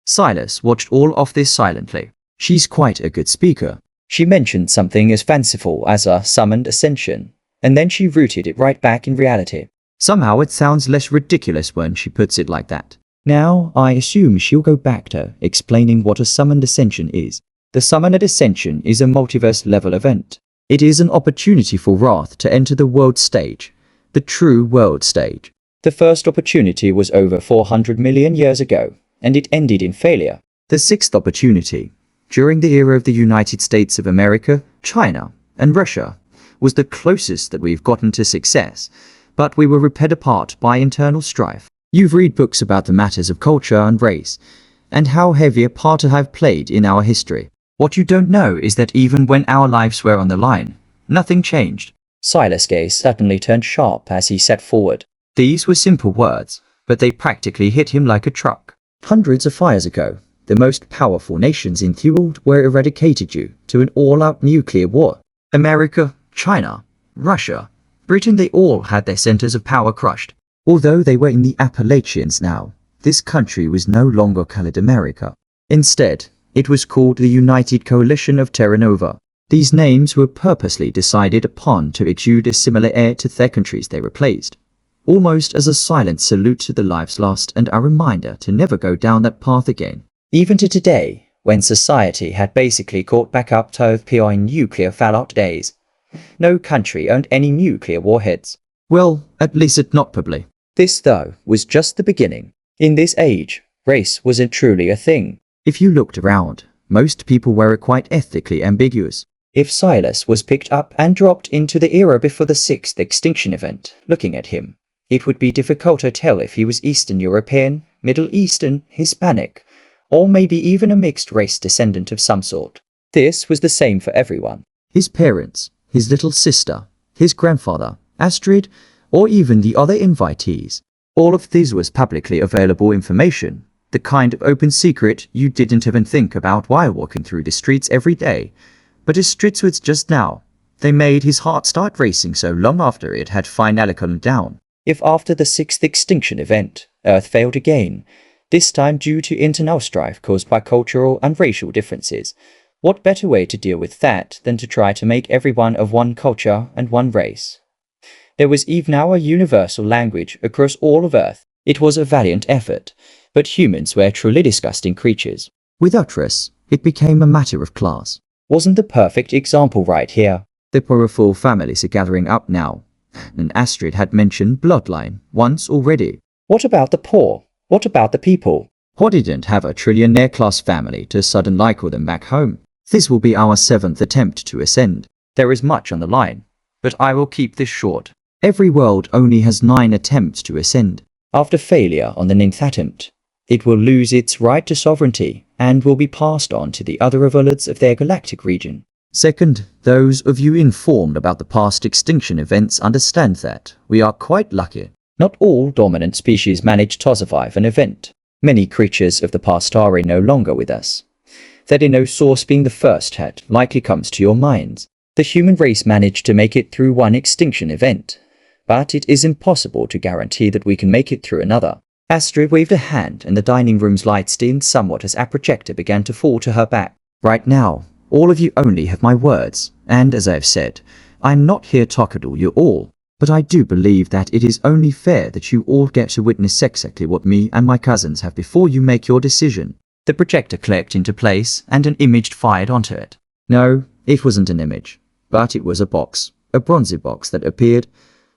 Sylas watched all of this silently. She's quite a good speaker. She mentioned something as fanciful as a summoned Ascension, and then she rooted it right back in reality. Somehow it sounds less ridiculous when she puts it like that. Now, I assume she'll go back to explaining what a summoned Ascension is. The Summoned Ascension is a multiverse-level event. It is an opportunity for Wrath to enter the world stage, the true world stage. The first opportunity was over 400 million years ago, and it ended in failure. The sixth opportunity, during the era of the United States of America, China, and Russia, was the closest that we've gotten to success, but we were ripped apart by internal strife. You've read books about the matters of culture and race, and how heavy a part it have played in our history. What you don't know is that even when our lives were on the line, nothing changed. Sylas' gaze suddenly turned sharp as he sat forward. These were simple words, but they practically hit him like a truck. Hundreds of years ago, the most powerful nations in the world were eradicated due to an all-out nuclear war. America, China, Russia, Britain, they all had their centers of power crushed. Although they were in the Appalachians now, this country was no longer called America. Instead, it was called the United Coalition of Terra Nova. These names were purposely decided upon to exude a similar air to their countries they replaced, almost as a silent salute to the lives lost and a reminder to never go down that path again. Even to today, when society had basically caught back up to the nuclear fallout days, no country owned any nuclear warheads. Well, at least it not probably. This, though, was just the beginning. In this age, race wasn't truly a thing. If you looked around, most people were quite ethically ambiguous. If Sylas was picked up and dropped into the era before the sixth extinction event, looking at him, it would be difficult to tell if he was Eastern European, Middle Eastern, Hispanic, or maybe even a mixed race descendant of some sort. This was the same for everyone. His parents, his little sister, his grandfather, Astrid, or even the other invitees. All of this was publicly available information, the kind of open secret you didn't even think about while walking through the streets every day. But his streets was just now. They made his heart start racing so long after it had finally calmed down. If after the sixth extinction event, Earth failed again, this time due to internal strife caused by cultural and racial differences, what better way to deal with that than to try to make everyone of one culture and one race? There was even now a universal language across all of Earth. It was a valiant effort, but humans were truly disgusting creatures. Without us, it became a matter of class. Wasn't the perfect example right here? The powerful families are gathering up now, and Astrid had mentioned bloodline once already. What about the poor? What about the people? Who didn't have a trillionaire class family to suddenly call them back home? This will be our seventh attempt to ascend. There is much on the line, but I will keep this short. Every world only has 9 attempts to ascend. After failure on the 9th attempt, it will lose its right to sovereignty and will be passed on to the other overlords of their galactic region. Second, those of you informed about the past extinction events understand that we are quite lucky. Not all dominant species manage to survive an event. Many creatures of the past are no longer with us. That in no source being the first hat likely comes to your minds. The human race managed to make it through one extinction event, but it is impossible to guarantee that we can make it through another. Astrid waved a hand and the dining room's lights dimmed somewhat as a projector began to fall to her back. Right now, all of you only have my words, and as I have said, I am not here to coddle you all, but I do believe that it is only fair that you all get to witness exactly what me and my cousins have before you make your decision. The projector clicked into place and an image fired onto it. No, it wasn't an image, but it was a box, a bronzy box that appeared,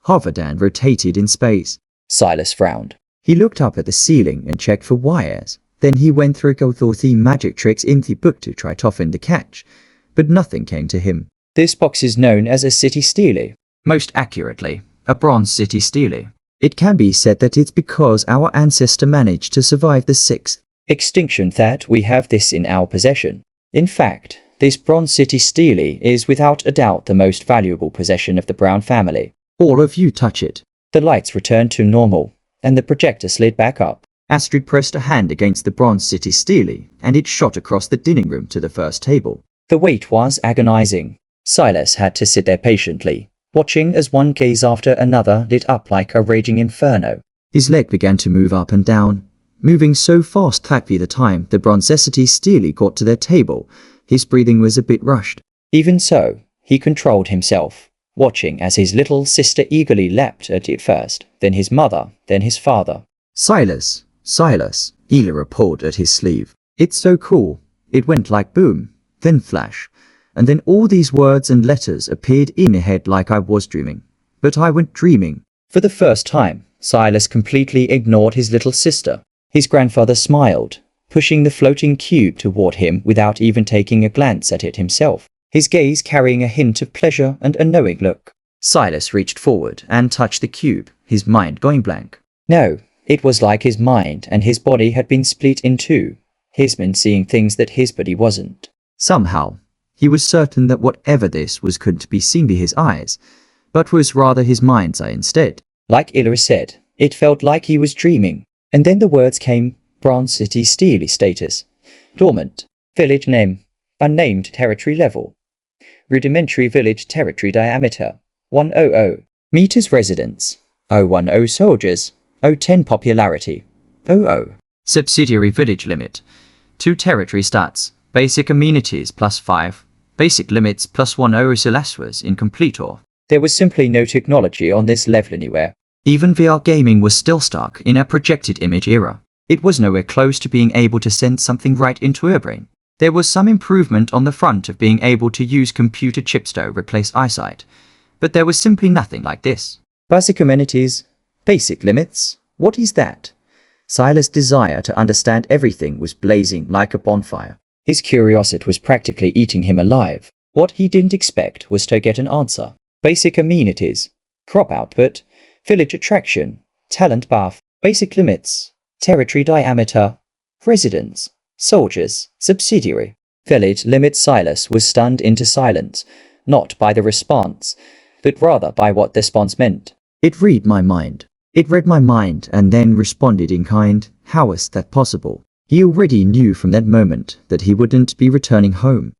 hovered and rotated in space. Sylas frowned. He looked up at the ceiling and checked for wires. Then he went through the magic tricks in the book to try to find the catch, but nothing came to him. This box is known as a city Stele. Most accurately, a bronze city Stele. It can be said that it's because our ancestor managed to survive the 6th extinction that we have this in our possession. In fact, this bronze city Stele is without a doubt the most valuable possession of the Brown family. All of you touch it. The lights returned to normal, and the projector slid back up. Astrid pressed a hand against the bronze city Stele, and it shot across the dining room to the first table. The weight was agonizing. Sylas had to sit there patiently, watching as one gaze after another lit up like a raging inferno. His leg began to move up and down, moving so fast that by the time the bronzecity Stele got to their table, his breathing was a bit rushed. Even so, he controlled himself, watching as his little sister eagerly leapt at it first, then his mother, then his father. Sylas, Sylas, Ela pulled at his sleeve. It's so cool. It went like boom, then flash, and then all these words and letters appeared in my head like I was dreaming. But I went dreaming. For the first time, Sylas completely ignored his little sister. His grandfather smiled, pushing the floating cube toward him without even taking a glance at it himself, his gaze carrying a hint of pleasure and a knowing look. Sylas reached forward and touched the cube, his mind going blank. No, it was like his mind and his body had been split in two, his mind seeing things that his body wasn't. Somehow, he was certain that whatever this was couldn't be seen by his eyes, but was rather his mind's eye instead. Like Ela said, it felt like he was dreaming. And then the words came: Bronze City Stele status, Dormant, village name, unnamed territory level, rudimentary village territory diameter, 100 meters residents, 010 soldiers, 010 popularity, 00 subsidiary village limit, 2 territory stats, basic amenities +5, basic limits +10 Sylas was incomplete or. There was simply no technology on this level anywhere. Even VR gaming was still stuck in a projected image era. It was nowhere close to being able to send something right into her brain. There was some improvement on the front of being able to use computer chips to replace eyesight, but there was simply nothing like this. Basic amenities, basic limits, what is that? Sylas' desire to understand everything was blazing like a bonfire. His curiosity was practically eating him alive. What he didn't expect was to get an answer. Basic amenities, crop output, village attraction, talent buff, basic limits, territory diameter, residents, soldiers, subsidiary, village limit. Sylas was stunned into silence, not by the response, but rather by what the response meant. It read my mind. It read my mind and then responded in kind. How was that possible? He already knew from that moment that he wouldn't be returning home.